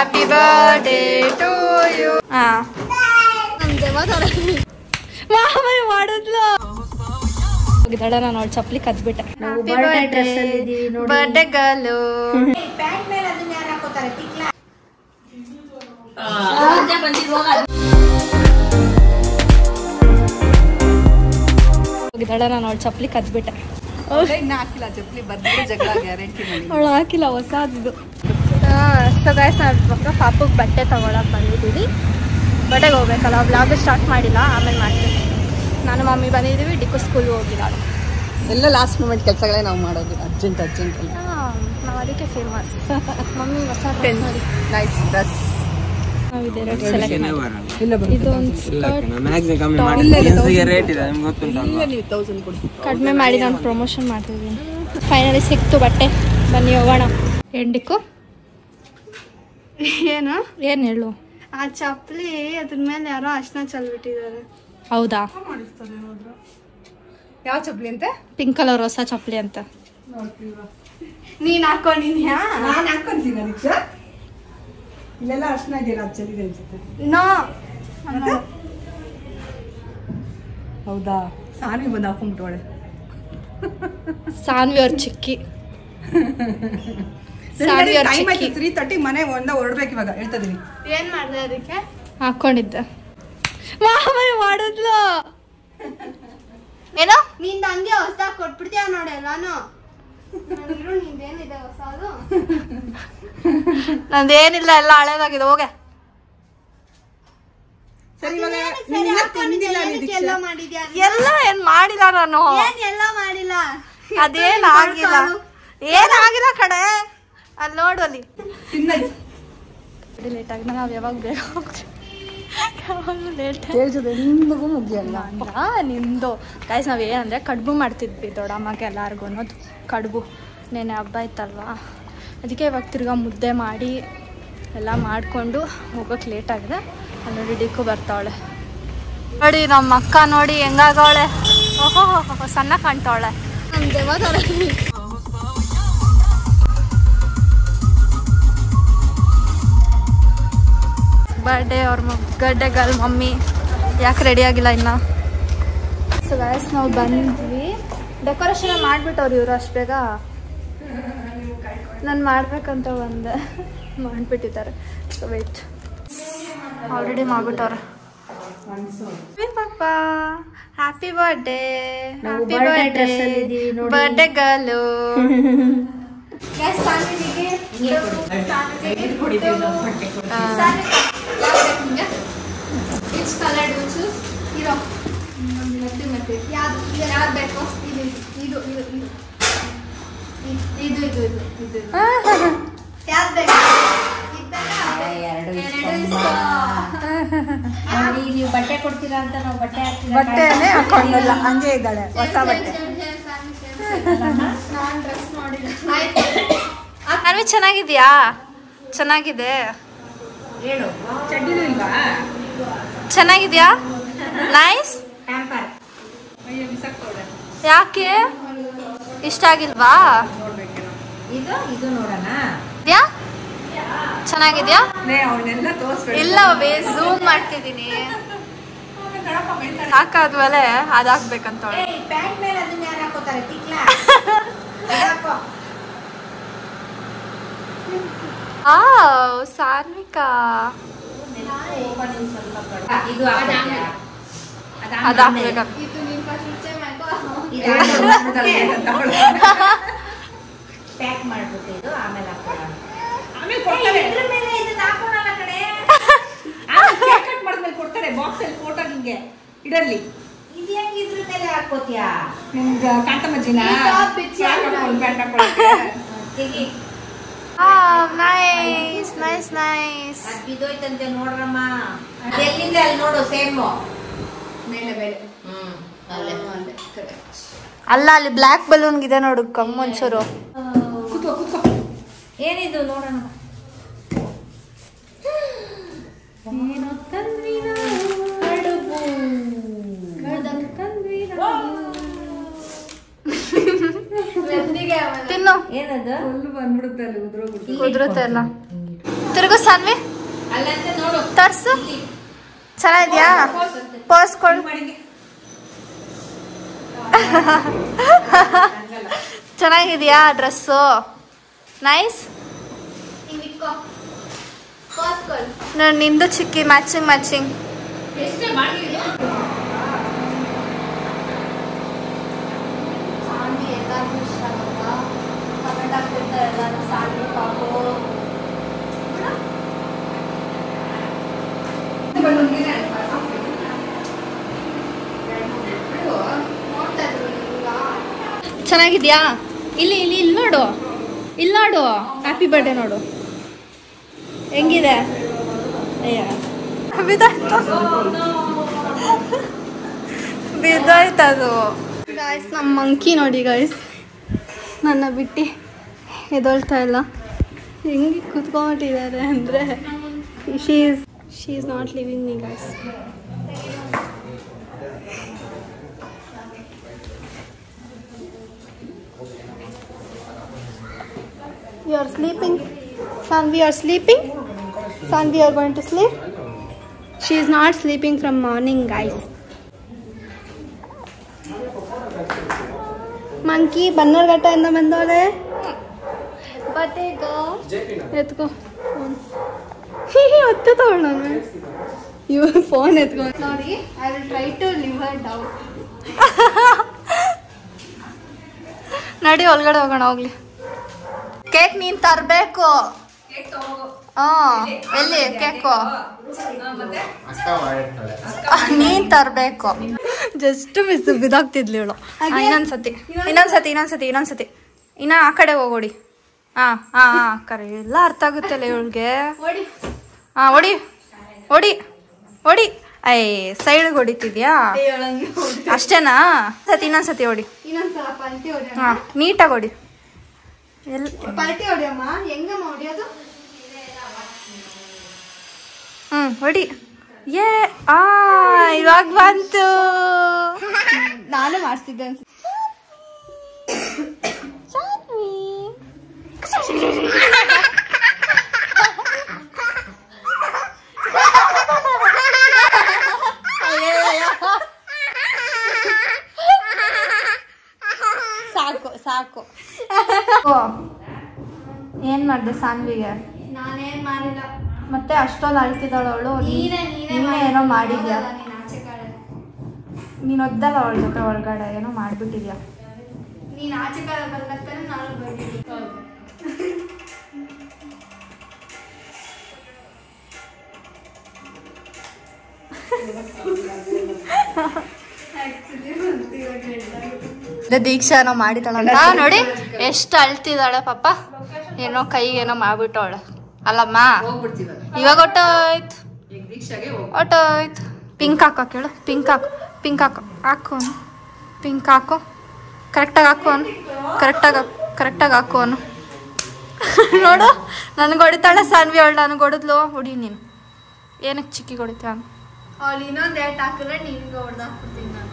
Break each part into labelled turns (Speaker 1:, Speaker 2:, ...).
Speaker 1: Happy birthday to you. ಮಾಡಿದ್ಲು ಹೋಗಿದ್ದಾಳ. ನಾನು ಅವಳು ಚಪ್ಪಲಿ ಕದ್ಬಿಟ್ಟೆ. ಬರ್ಡೇ ಗರ್ಲು. ಹೋಗಿದ್ದಾಳ. ನಾನು ಅವಳು ಚಪ್ಪಲಿ ಕದ್ಬಿಟ್ಟೆ.
Speaker 2: ಹಾಕಿಲ್ಲ ಚಪ್ಪಲಿ, ಬಂದ್ರೆ ಜಗಳ ಗ್ಯಾರಂಟಿ.
Speaker 1: ಅವಳು ಹಾಕಿಲ್ಲ, ಹೊಸದು. ಸೊ ಗೈಸ್, ನಾವು ಪಾಪಗೆ ಬಟ್ಟೆ ತಗೊಳಕ್ ಬಂದಿದ್ದೀವಿ. ಬಟ್ಟೆಗೆ ಹೋಗ್ಬೇಕಲ್ಲ, ವ್ಲಾಗ್ ಸ್ಟಾರ್ಟ್ ಮಾಡಿಲ್ಲ, ಆಮೇಲೆ ಮಾಡ್ತೀನಿ. ನಾನು ಮಮ್ಮಿ ಬಂದಿದ್ದೀವಿ. ಡಿಕ್ಕು ಸ್ಕೂಲ್ಗೆ ಹೋಗಿಲ್ಲ.
Speaker 2: ಎಲ್ಲ ಲಾಸ್ಟ್ ಮೂಮೆಂಟ್ ಕೆಲಸಗಳೇ ನಾವು ಮಾಡೋದು, ಅರ್ಜೆಂಟ್
Speaker 1: ನಾವು ಅದಕ್ಕೆ ಫೇಮಸ್. ಮಮ್ಮಿ ಹೊಸ
Speaker 2: ನೈಸ್ ಡ್ರೆಸ್
Speaker 1: ಕಡಿಮೆ ಮಾಡಿ ನಾನು ಪ್ರಮೋಷನ್ ಮಾಡ್ತಿದ್ದೀನಿ. ಫೈನಲಿ ಸಿಕ್ತು ಬಟ್ಟೆ. ಬನ್ನಿ ಹೋಗೋಣ. ಎಂಡಿಕ್ಕು ಏನು ಹೇಳು? ಆ ಚಪ್ಪಲಿ ಅದ್ರ ಮೇಲೆ ಯಾರೋ ಅರ್ಶಿನ ಚೆಲ್ಬಿಟ್ಟಿದ್ದಾರೆ. ಹೌದಾ?
Speaker 2: ಯಾವ ಚಪ್ಪಲಿ ಅಂತೆ?
Speaker 1: ಪಿಂಕ್ ಕಲರ್ ಹೊಸ ಚಪ್ಪಲಿ ಅಂತ. ನೀನ್ ಹಾಕೊಂಡಿದ್ಯಾ?
Speaker 2: ನಾನು ಹಾಕೊಂತೀನಿ. ದೀಕ್ಷಾ, ಇಲ್ಲೆಲ್ಲ ಅರ್ಶಿನ ಇದೆಯಲ್ಲ, ಅದು ಚೆಲ್ಲಿದೆ ಅನ್ಸುತ್ತೆ.
Speaker 1: ನೋ,
Speaker 2: ಹೌದಾ? ಸಾನ್ವಿ ಬಂದು ಹಾಕೊಂಡ್ಬಿಟ್ಟವಳೆ.
Speaker 1: ಸಾನ್ವಿ ಅವ್ರ ಚಿಕ್ಕಿ. ಸಾನ್ವಿ ಅವ್ರ ಚಿಕ್ಕಿ.
Speaker 2: 3:30 ಮನೆ ಹೊರಡ್ಬೇಕು ಇವಾಗ. ಹೇಳ್ತಿದ್ದೀನಿ.
Speaker 1: ಏನ್ ಮಾಡ್ದೆ ಅದಕ್ಕೆ? ಹಾಕೊಂಡಿದ್ದೆ. ಮಾಡಿದ್ಲು ಏನೋ. ನಿಂದ ಹಂಗೆ ಹೊಸದಾಗಿ ಕೊಟ್ಬಿಡ್ತೀಯ ನೋಡಿ ಎಲ್ಲಾನು. ನಿಂದೇನಿದೆ ಹೊಸದು? ನಂದೇನಿಲ್ಲ, ಎಲ್ಲ ಹಳೇದಾಗಿದೆ. ಹೋಗೆ. ಎಲ್ಲ ಏನ್ ಮಾಡಿಲ್ಲ ನಾನು. ಎಲ್ಲ ಮಾಡಿಲ್ಲ. ಅದೇನಾಗಿಲ್ಲ, ಏನಾಗಿಲ್ಲ ಕಡೆ. ಅಲ್ಲಿ ನೋಡು, ಅಲ್ಲಿ ಲೇಟ್ ಆಗಿ ನಾವು ಯಾವಾಗ ಬೇಗ ಹೋಗ್ತೀವಿ. ನಿಮ್ದು ಗೈಸ್, ನಾವ್ ಏನಂದ್ರೆ ಕಡುಬು ಮಾಡ್ತಿದ್ವಿ ದೊಡ್ಡಮ್ಮಗೆ ಎಲ್ಲಾರ್ಗು. ಅನ್ನೋದು ಕಡುಬು ನೆನೆ ಹಬ್ಬ ಇತ್ತಲ್ವಾ, ಅದಕ್ಕೆ ಇವಾಗ ತಿರ್ಗಾ ಮುದ್ದೆ ಮಾಡಿ ಎಲ್ಲ ಮಾಡಿಕೊಂಡು ಹೋಗೋಕೆ ಲೇಟ್ ಆಗಿದೆ. ಅಲ್ಲಿ ನೋಡಿ ಡಿಕ್ಕು ಬರ್ತಾವಳೆ ನೋಡಿ. ನಮ್ಮ ಅಕ್ಕ ನೋಡಿ ಹೆಂಗಾಗವಳೆ. ಓಹೋ, ಸಣ್ಣ ಕಾಣ್ತಾವಳೆ. ನಮ್ಮ ದೇವದರ ಬರ್ಡೇ ಅವ್ರ ಗಡ್ಡೆ ಗರ್ಲ್ ಮಮ್ಮಿ. ಯಾಕೆ ರೆಡಿ ಆಗಿಲ್ಲ ಇನ್ನು? ಸೊ ಗೈಸ್, ನಾವು ಬಂದ್ವಿ. ಡೆಕೋರೇಷನ್ ಮಾಡಿಬಿಟ್ಟವ್ರು ಇವರು ಅಷ್ಟು ಬೇಗ. ನಾನು ಮಾಡ್ಬೇಕಂತ ಬಂದೆ, ಮಾಡಿಬಿಟ್ಟಿದ್ದಾರೆ. ಸೊ ವೇಟ್, ಆಲ್ರೆಡಿ ಮಾಡ್ಬಿಟ್ಟವ್ರೆ. ಪಾಪ happy birthday, happy birthday birthday girl. Which color do you choose? Hero. ಯಾವ್ದು ಬೇಕು? ಇದು ಯಾವ್ದು ಬೇಕು?
Speaker 3: ನೀವು ಬಟ್ಟೆ ಕೊಡ್ತೀರಾ ಅಂತ ನಾವು ಬಟ್ಟೆ ಹಾಕ್ತೀವಿ.
Speaker 2: ಬಟ್ಟೆನೇ ಹಾಕೊಂಡಿಲ್ಲ, ಹಂಗೆ ಇದ್ದಾಳೆ ಹೊಸ ಬಟ್ಟೆ.
Speaker 1: ನಾನು ಡ್ರೆಸ್ ನೋಡಿಲ್ಲ. ಅನ್ವಿ ಚೆನ್ನಾಗಿದ್ಯಾ? ಚೆನ್ನಾಗಿದೆ.
Speaker 3: ಹೇಳು,
Speaker 2: ಚಡ್ಡಿನೂ ಇಲ್ವಾ?
Speaker 1: ಚೆನ್ನಾಗಿದ್ಯಾ? ನೈಸ್. ಯಾಕೆ ಇಷ್ಟ ಆಗಿಲ್ವಾ?
Speaker 3: ಇದು ನೋಡೋಣ.
Speaker 1: ಚೆನ್ನಾಗಿದ್ಯಾ?
Speaker 2: ಇಲ್ಲ,
Speaker 1: ಝೂಮ್ ಮಾಡ್ತಿದ್ದೀನಿ. ಹಾಕಾದ್ಮೇಲೆ ಅದಾಕ್ಬೇಕಂತ.
Speaker 3: ಪ್ಯಾಂಟ್ ಮೇಲೆ ಅದನ್ನ ಯಾರು ಹಾಕೋತಾರೆ?
Speaker 1: ಸಾನ್ವಿಕಾ,
Speaker 3: ಇದು
Speaker 1: ಅದಾಕ್ಬೇಕ.
Speaker 3: ಪ್ಯಾಕ್ ಮಾಡ್ಬಿಟ್ಟು ಇದು ಆಮೇಲೆ ಹಾಕೋಣ.
Speaker 2: ಕೊಡ್ತಾರೆ ಬಾಕ್ಸ್ ಅಲ್ಲಿ ಫೋಟೋ ನಿಂಗೆ ಇಡಲಿ.
Speaker 3: ಇದು ಹೆಂಗ್ ಇದ್ರ ಮೇಲೆ ಹಾಕೋತಿಯಾ?
Speaker 2: ನಿಮ್ಗೆ ಕಾಂತಮ್ಮಜ್ಜಿನ
Speaker 1: ನೈಸ್ ನೈಸ್ ನೈಸ್.
Speaker 3: ಅದು ಬಿದ್ದೋಯ್ತಂತೆ ನೋಡ್ರಮ್ಮ. ಎಲ್ಲಿಂದ ಅಲ್ಲಿ ನೋಡು, ಸೇಮ್
Speaker 2: ಮೇಲೆ ಮೇಲೆ.
Speaker 1: ಅಲ್ಲ, ಅಲ್ಲಿ ಬ್ಲ್ಯಾಕ್ ಬಲೂನ್ ಇದೆ ನೋಡು, ಕಮ್ಮೊಂಚೂರು.
Speaker 3: ಏನಿದು ನೋಡೋಣ. ಏನೋ ತಂದ್ವಿನ ಕಡುಬು,
Speaker 1: ತಿನ್ನು.
Speaker 3: ಏನದು?
Speaker 2: ಬಂದ್ಬಿಡುತ್ತೆ, ಅಲ್ಲಿ
Speaker 1: ಉದುರುತ್ತೆ ಎಲ್ಲ. ತಿರುಗು ಸಾನ್ವಿ
Speaker 3: ಅಲ್ಲಂತ ನೋಡು
Speaker 1: ತರ್ಸು ಚೆನ್ನಾಗಿದ್ಯಾ ಪೋಸ್ ಕೊಡು ಚೆನ್ನಾಗಿದ್ಯಾ ಡ್ರೆಸ್ಸು ನೈಸ್ ನಿಂದು ಚಿಕ್ಕಿ ಮ್ಯಾಚಿಂಗ್
Speaker 3: ಎಷ್ಟೇ ಮಾಡಿ
Speaker 1: ಚೆನ್ನಾಗಿದ್ಯಾ ಇಲ್ಲಿ ಇಲ್ಲಿ ಇಲ್ಲಿ ನೋಡು ಇಲ್ಲಿ ನೋಡು ಹ್ಯಾಪಿ ಬರ್ಡೇ ನೋಡು ಹೆಂಗಿದೆ ಬಿದ್ದೋಯ್ತದು ಗಾಯ್ಸ್ ನಮ್ಮ ಮಂಕಿ ನೋಡಿ ಗಾಯ್ಸ್ ನನ್ನ ಬಿಟ್ಟು ಎದೊಳ್ತಾ ಇಲ್ಲ ಹೆಂಗೆ ಕುತ್ಕೊಂಡ್ಬಿಟ್ಟಿದ್ದಾರೆ ಅಂದರೆ she is not living me guys You are sleeping. Sanvi, you are sleeping. Sanvi, you are going to sleep. She is not sleeping from morning, guys. Monkey, Bannerghatta inda bandole. Batega. Etko. Phone. Otte togol nanu. You phone etko. Sorry, I will try to leave her down. ನಡಿ ಒಳಗಡೆ ಹೋಗೋಣ ಹೋಗ್ಲಿ cake ನೀನ್ ತರಬೇಕು ಎಲ್ಲಿ cake ನೀನ್ ತರಬೇಕು just miss ಬಿದಾಗ್ತಿದ್ಲಿ ಇವಳು ಇನ್ನೊಂದ್ಸತಿ ಇನ್ನ ಆ ಕಡೆ ಹೋಗೋಡಿ ಕರೆ ಎಲ್ಲ ಅರ್ಥ ಆಗುತ್ತಲ್ಲ ಇವಳಿಗೆ ಹೊಡಿ ಐ ಸೈಡ್ಗೆ ಹೊಡಿತಿದ್ಯಾ ಅಷ್ಟೇನಾ ಇನ್ನೊಂದ್ಸತಿ ಹೊಡಿ ನೀಟಾಗಿ ಹೊಡಿ ಪಲ್ಟಿ ಹೊಡಿಯಮ್ಮ ಹೆಂಗಮ್ಮ ಹೊಡಿಯೋದು ಹೊಡಿ ಇವಾಗ ಬಂತು ನಾನು ಮಾಡ್ತಿದ್ದೆ ಸಾಕು ಏನ್ ಮಾಡ್ದೆ ಸಾನ್ವಿಗೆ ನಾನೇನ್ ಮಾಡಿಲ್ಲ ಮತ್ತೆ ಅಷ್ಟೊಂದು ಅಳ್ತಿದ್ದಾಳ ಅವಳು ನೀನೇ ಏನೋ ಮಾಡಿದ್ಯಾ ನೀನ್ ಒದ್ದಲ್ಲ ಅವಳ ಜೊತೆ ಒಳಗಡೆ ಏನೋ ಮಾಡ್ಬಿಟ್ಟಿದ್ಯಾ ನೀನ್ ಆಚೆ ಕಡೆ ಬಂದಕ್ಕನೆ ನಾನು ದೀಕ್ಷಾ ಏನೋ ಮಾಡಿದಾಳಂತ ನೋಡಿ ಎಷ್ಟು ಅಳ್ತಿದ್ದಾಳೆ ಪಾಪ ಏನೋ ಕೈಗೇನೋ ಮಾಡ್ಬಿಟ್ಟವಳೆ ಅಲ್ಲಮ್ಮ ಇವಾಗ ಒಟ್ಟೋಯ್ತು ಪಿಂಕ್ ಹಾಕೋ ಕೇಳು ಪಿಂಕ್ ಹಾಕು ಕರೆಕ್ಟಾಗಿ ಹಾಕು ಅವನು ನೋಡು ನನಗೆ ಹೊಡಿತಾಳೆ ಸಾನ್ವಿ ಅವಳು ನನಗೆ ಹೊಡೆದ್ಲು ಹೊಡಿ ನೀನು ಏನಕ್ಕೆ ಚಿಕ್ಕಿಗೆ ಹೊಡಿತೀಯ ಅವಳು ಇನ್ನೊಂದು ಏಟ್ ಹಾಕಿದ್ರೆ ನಿನ್ಗೆ ಹೊಡೆದಾಕ್ಬಿಡ್ತೀನಿ ನಾನು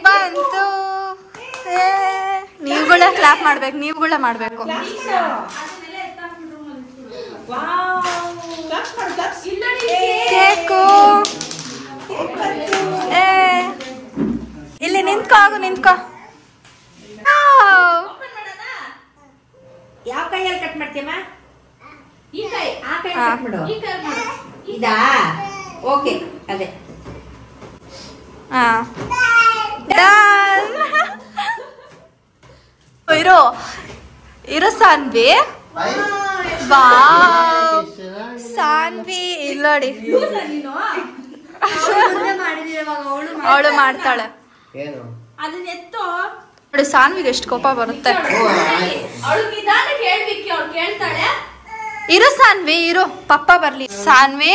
Speaker 1: ಬಂತು ನೀವುಗಳೇ ಕ್ಲಾಪ್ ಮಾಡ್ಬೇಕು ನೀವುಗಳೇ ಮಾಡಬೇಕು ಕೇಕು ಇಲ್ಲಿ ನಿಂತ್ಕೋ
Speaker 3: ಯಾವ ಕೈಯಲ್ಲಿ ಕಟ್ ಮಾಡ್ತೀಯಮ್ಮ ಈ ಕೈ ಆ ಕೈ ಕಟ್ ಮಾಡು ಇದಾ ಓಕೆ ಅದೇ ಇರೋ ಸಾನ್ವಿ ಸಾನ್ವಿ ಇಲ್ಲ ನೋಡಿ ಅವಳು ಮಾಡ್ತಾಳೆ ನೋಡಿ ಸಾನ್ವಿಗೆ ಎಷ್ಟು ಕೋಪ ಬರುತ್ತೆ ಇರು ಸಾನ್ವಿ ಇರು ಪಪ್ಪ ಬರ್ಲಿ ಸಾನ್ವಿ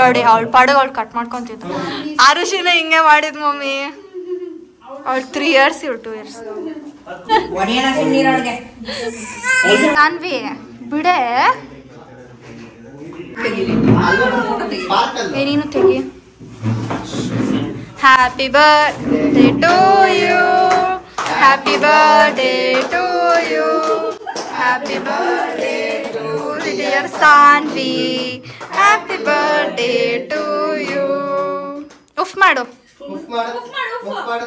Speaker 3: ನೋಡಿ ಅವಳು ಪಡಗ ಅವಳು ಕಟ್ ಮಾಡ್ಕೊಂತಿದ್ರು ಆರುಷಿನ ಹಿಂಗೆ ಮಾಡಿದ್ ಮಮ್ಮಿ ಅವಳು 3 years ಇವ್ 2 years ಸಾನ್ವಿ ಬಿಡೆ ನೀನು ತೆಗಿ happy birthday to you happy birthday to you happy birthday to dear Sanvi, happy birthday to you. ಉಫ್ ಮಾಡು. ಉಫ್ ಮಾಡು.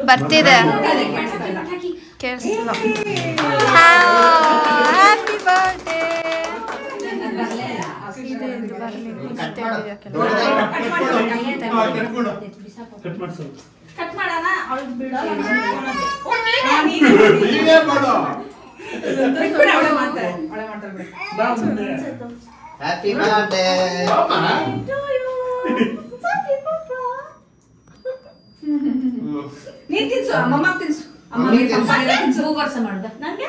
Speaker 3: ಬರ್ತಿದೆ. Happy birthday.
Speaker 4: Happy birthday.
Speaker 2: ನೀನ್ ತಿನ್ಸು, ಅಮ್ಮಮ್ಮ ತಿನ್ಸು.
Speaker 5: ಮೂಗರ್ಸ ಮಾಡ್ದ ನಂಗೆ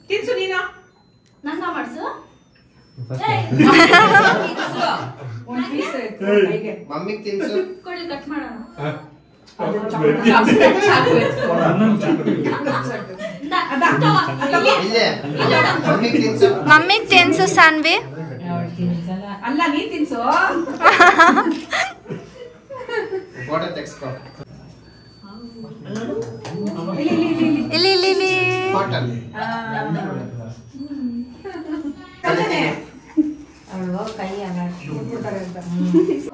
Speaker 2: ತಿನ್ಸು ನೀನು.
Speaker 5: ನಂಗ ಮಾಡ್ಸು.
Speaker 2: ಒಂದ್ ಪೀಸ್ ಕೈಗೆ.
Speaker 4: ಮಮ್ಮಿಗೆ ತಿನ್ಸು.
Speaker 5: ಕೊಡಿ ಕಟ್ ಮಾಡೋಣ.
Speaker 4: ಮಮ್ಮಿಗೆ ತಿನ್ಸು.
Speaker 3: ಮಮ್ಮಿಗೆ ತಿನ್ಸು ಸಾನ್ವಿ.
Speaker 2: ಅಲ್ಲ ನೀನ್ ತಿನ್ಸು.
Speaker 4: ಫೋಟೋ ತೆಗ್ಸ್ಕೊ.
Speaker 3: ಇಲ್ಲಿ ಇಲ್ಲಿ ಇಲ್ಲಿ
Speaker 4: ಫೋಟೋ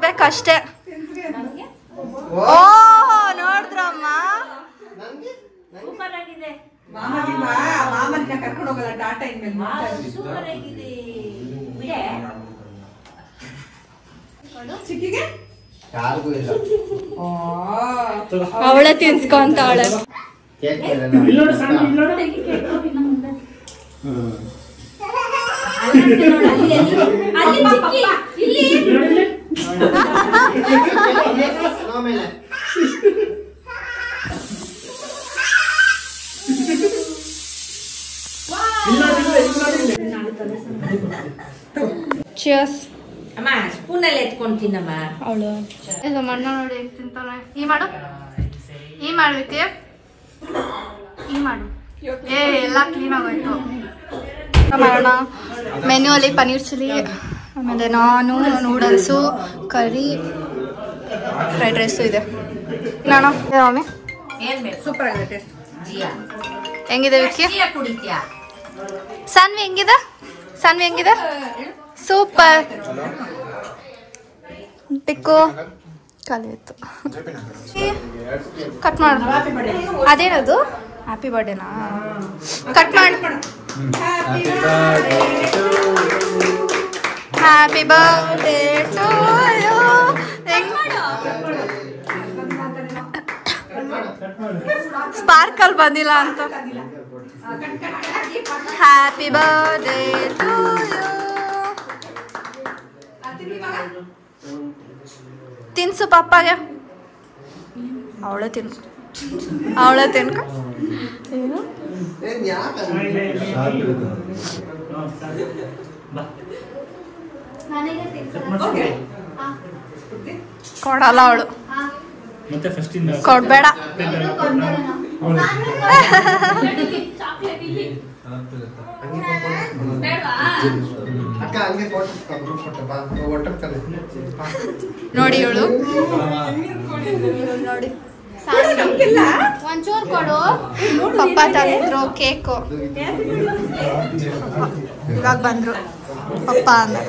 Speaker 3: ಬೇಕಷ್ಟೇ. ಓ ನೋಡಿದ್ರಮ್ಮ,
Speaker 5: ಸೂಪರ್ ಆಗಿದೆ.
Speaker 2: ಮಾಮನಿಗೆ ಕರ್ಕೊಂಡು ಹೋಗಲ್ಲ ಟಾಟಾ ಇನ್ಮೇಲೆ.
Speaker 5: ಸೂಪರ್ ಆಗಿದೆ ಬಿಡೆ.
Speaker 2: ಚಿಕ್ಕಿಗೆ
Speaker 4: ಯಾರಿಗೂ ಇಲ್ಲ.
Speaker 3: ಅವಳೆ ತಿನ್ಸ್ಕೊಂತ ಅವಳೆ.
Speaker 4: Cake
Speaker 3: cheers.
Speaker 5: ಅಮ್ಮ ಸ್ಪೂನಲ್ಲಿ ಎತ್ಕೊಂತೀನಮ್ಮ.
Speaker 3: ಅವಳು ಇದು ಮಣ್ಣ ನೋಡಿ ಹೆಂಗ್ ತಿಂತಾನೆ. ಈ ಮಾಡು, ಈ ಮಾಡ್ಲಿಕ್ಕೆ ಈ ಮಾಡು. ಎಲ್ಲ ಕ್ಲೀನ್ ಆಗೋಯ್ತು. ಮಾಡೋಣ. ಮೆನ್ಯೂ ಅಲ್ಲಿ ಪನ್ನೀರ್ ಚಿಲ್ಲಿ, ಆಮೇಲೆ ನಾನು ನೂಡಲ್ಸು, ಕರಿ, ಫ್ರೈಡ್ ರೈಸು ಇದೆ. ನಾನು ಮಮ್ಮಿ
Speaker 5: ಏನ್ ಬೇಕು?
Speaker 2: ಸೂಪರ್ ಆಗಿದೆ.
Speaker 5: ಜಿಯಾ
Speaker 3: ಹೆಂಗಿದೆ ವಿಕ್ಕಿ?
Speaker 5: ಜಿಯಾ ಕುಡಿತ್ಯಾ?
Speaker 3: ಸಾನ್ವಿ ಹೆಂಗಿದೆ? ಸಾನ್ವಿ ಹೆಂಗಿದೆ? ಸೂಪರ್. ಪಿಕ್ಕು ಕಲಿಯಿತು. ಕಟ್ ಮಾಡು. ಅದೇನದು? ಹ್ಯಾಪಿ ಬರ್ಡೇನಾ? ಕಟ್ ಮಾಡಿ. Happy birthday to you. Sparkle ಬಂದಿಲ್ಲ ಅಂತ. Happy birthday to you. ತಿನ್ಸು ಪಪ್ಪಾಗೆ. ಅವಳೆ ತಿನ್ನು, ಅವಳೆ ತಿನ್ಕ. ಏನು ಕೊಡಲ್ಲ ಅವಳು. ಕೊಡ್ಬೇಡ. ನೋಡಿ ಇವಳು ನೋಡಿ. ಒಂಚೂರು ಕೊಡು. ಪಪ್ಪ ತಂದ್ರು ಕೇಕು. ಇವಾಗ ಬಂದ್ರು ಪಪ್ಪ ಅಂದ್ರೆ.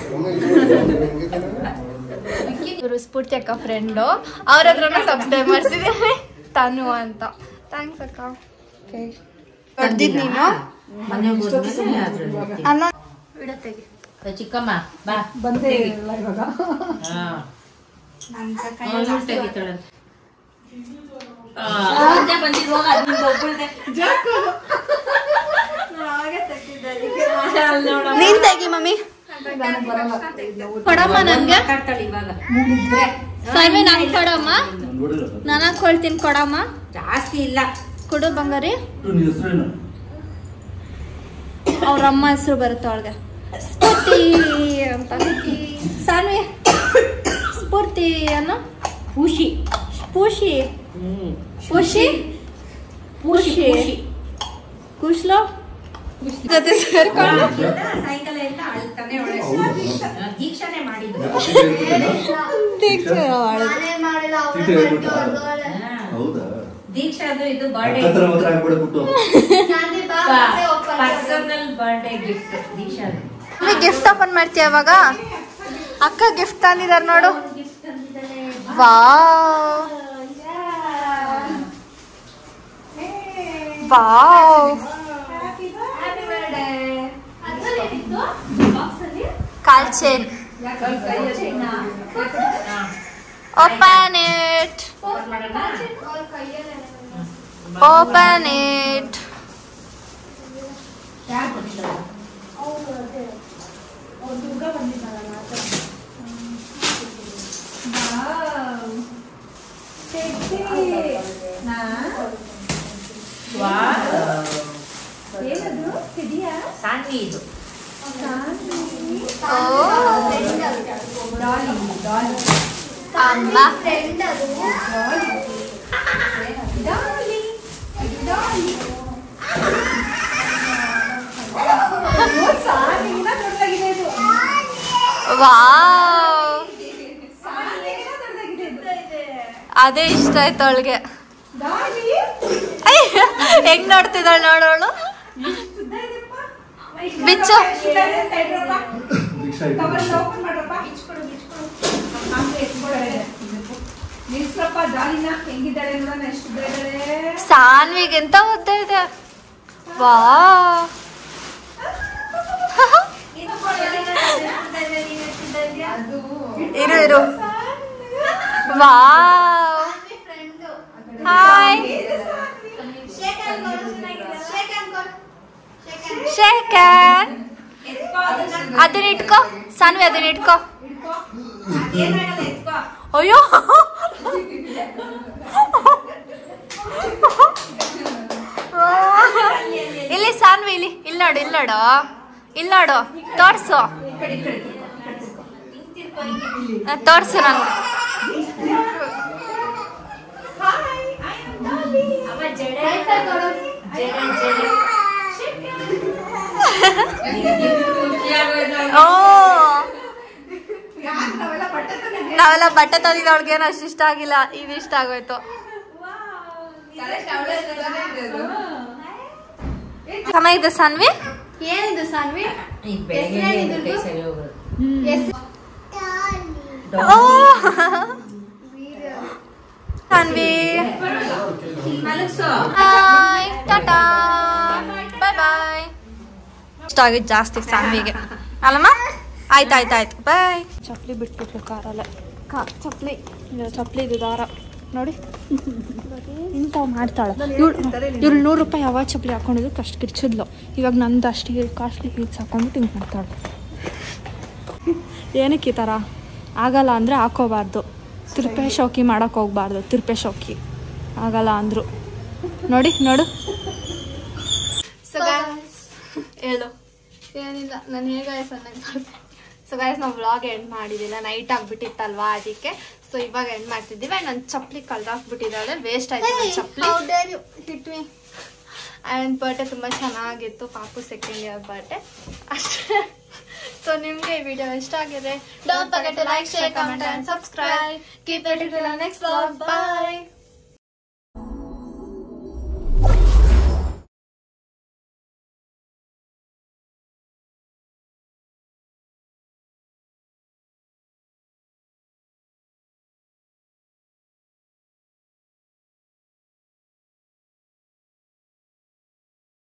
Speaker 3: ಇವರು ಸ್ಫೂರ್ತಿ ಅಕ್ಕ ಫ್ರೆಂಡು. ಅವ್ರ ಹತ್ರನ ಸಬ್ಸ್ಕ್ರೈಬ್ ಮಾಡ್ಸಿದ್ದೀನಿ ತನು ಅಂತ. ಥ್ಯಾಂಕ್ಸ್ ಅಕ್ಕ. ಹೊಡ್ದಿದ್ ನೀನು ಅನ್ನ ಬಿಡತ್ತೆಗೆ.
Speaker 5: ಚಿಕ್ಕಮ್ಮ ಬಾ
Speaker 2: ಬಂದೇ ಇಲ್ಲ ಇವಾಗ.
Speaker 3: ನೀನ್ ತೆಗಿ ಮಮ್ಮಿ.
Speaker 1: ಕೊಡಮ್ಮ ನನ್ಗೆ
Speaker 5: ಮಾತಾಡ್ತಾಳೆ ಇವಾಗ.
Speaker 1: ಸಾನ್ವಿ ನಂಗೆ ಕೊಡಮ್ಮ. ನಾನು ಹಾಕೊಳ್ತೀನಿ ಕೊಡಮ್ಮ.
Speaker 5: ಜಾಸ್ತಿ ಇಲ್ಲ.
Speaker 1: ಕೊಡು ಬಂಗಾರಿ. ಅವ್ರ ಅಮ್ಮ ಹೆಸರು ಬರುತ್ತೆ ಅವಳಿಗೆ ಸ್ಫೂರ್ತಿ ಅಂತ. ಸಾನ್ವಿ ಸ್ಫೂರ್ತಿ ಅನ್ನೋ.
Speaker 5: ಖುಷಿ.
Speaker 1: ಪೂಷಿ ಪೂಷಿ ಪೂಷಿ ಕುಶ್ಲೋ ಜೊತೆ ಸೇರ್ಕೊಂಡು
Speaker 5: ಸಾಯಂಕಾಲ ಎಲ್ಲ ಅಳ್ತಾನೆ ದೀಕ್ಷಾನೇ ಮಾಡಿದ್ರು. ದೀಕ್ಷಾದು ಇದು ಬರ್ಡೇ ಪರ್ಸನಲ್ ಬರ್ಡೇ ಗಿಫ್ಟ್ ದೀಕ್ಷಾದು.
Speaker 1: ಗಿಫ್ಟ್ ಓಪನ್ ಮಾಡ್ತೀಯ ಅವಾಗ? ಅಕ್ಕ ಗಿಫ್ಟ್ ತಂದಿದಾರ ನೋಡು. ವಾವ್ ವಾವ್ ಕಾಲ್ chain. Open it open it.
Speaker 5: Sanvi ಇದು.
Speaker 1: ಅಮ್ಮ ವಾವ್ ಅದೇ ಇಷ್ಟ ಆಯ್ತು ಅವಳಿಗೆ. ಹೆಂಗ್ ನೋಡ್ತಿದ್ದಾಳೆ ನೋಡೋಳು. ಬಿಚ್ಚು ಸಾನ್ವಿಗೆಂತ ಉದ್ದ ಇದೆ. ವಾ ಇರು ಇರು. Wow hi Shekhar. ಅದನ್ನ ಇಟ್ಕೋ ಸಾನ್ವಿ, ಅದನ್ನ ಇಟ್ಕೋ. ಅಯ್ಯೋ ಇಲ್ಲಿ ಸಾನ್ವಿ ಇಲ್ಲಿ ಇಲ್ಲಿ ನೋಡು, ಇಲ್ಲಿ ನೋಡು, ಇಲ್ಲಿ ನೋಡು, ತೋರ್ಸು ತೋರ್ಸು ನಂಗೆ. ಓ ನಾವೆಲ್ಲ ಬಟ್ಟೆ ತಂದಿದ್ದು ಅವಳಿಗೆ ಏನು ಅಷ್ಟು ಇಷ್ಟ ಆಗಿಲ್ಲ, ಇದು ಇಷ್ಟ ಆಗೋಯ್ತು. ಚೆನ್ನಾಗಿದೆ ಸಾನ್ವಿ. ಏನಿದು ಸಾನ್ವಿ? ಸಾನ್ವಿ ಬಾಯ್ ಟಾಟಾ ಬಾಯ್ ಬಾಯ್. ಇಷ್ಟ ಆಗಿದ್ದು ಜಾಸ್ತಿ ಸಾನ್ವಿಗೆ ಅಲ್ಲಮ್ಮ. ಆಯ್ತು ಬಾಯ್. ಚಪ್ಪಲಿ ಬಿಟ್ಬಿಟ್ಲು ಕಾರಲ್ಲೇ. ಚಪ್ಪಲಿ ಇದು ದಾರ ನೋಡಿ ಇಂಥವು ಮಾಡ್ತಾಳೆ ಇವಳು. 100 ರೂಪಾಯಿ ಯಾವ ಚಪ್ಪಲಿ ಹಾಕೊಂಡಿದ್ದು ಅಷ್ಟು ಕಿರ್ಚಿದ್ಲು. ಇವಾಗ ನಂದು ಅಷ್ಟು ಕಾಸ್ಟ್ಲಿ ಹೀಲ್ಸ್ ಹಾಕೊಂಡ್ಬಿಟ್ಟು ಹಿಂಗೆ ಮಾಡ್ತಾಳೆ. ಏನಕ್ಕೆ ಈ ಥರ ಆಗಲ್ಲ ಅಂದರೆ ಹಾಕೋಬಾರ್ದು. ತಿರುಪೆ ಶೋಕಿ ಮಾಡೋಕೆ ಹೋಗ್ಬಾರ್ದು. ತಿರುಪೆ ಶೋಕಿ ಆಗಲ್ಲ ಅಂದರು. ನೋಡಿ ನೋಡು. ಹೇಳು. ಏನಿಲ್ಲ, ನಾನು ಹೇಗೆ ಸಣ್ಣಗೆ. ಸೊ ಗೈಸ್ ನಾವು ವ್ಲಾಗ್ ಎಂಡ್ ಮಾಡಿದ್ದಿಲ್ಲ, ನೈಟ್ ಆಗಿಬಿಟ್ಟಿತ್ತಲ್ವಾ ಅದಕ್ಕೆ. ಸೊ ಇವಾಗ ಎಂಡ್ ಮಾಡ್ತಿದ್ದೀವಿ. ನನ್ನ ಚಪ್ಪಲಿ ಕಳ್ದಾಕ್ಬಿಟ್ಟಿದ್ದಾಳೆ, ವೇಸ್ಟ್ ಆಯ್ತು ನನ್ನ ಚಪ್ಪಲಿ. Hit me. ಆ್ಯಂಡ್ ಬರ್ಡೇ ತುಂಬ ಚೆನ್ನಾಗಿತ್ತು, ಪಾಪು ಸೆಕೆಂಡ್ ಇಯರ್ ಬರ್ಡೇ ಅಷ್ಟೇ. ಸೊ ನಿಮಗೆ ಈ ವಿಡಿಯೋ ಇಷ್ಟ ಆಗಿದೆ, don't forget to like, share, comment and subscribe. Keep it till next vlog. Bye.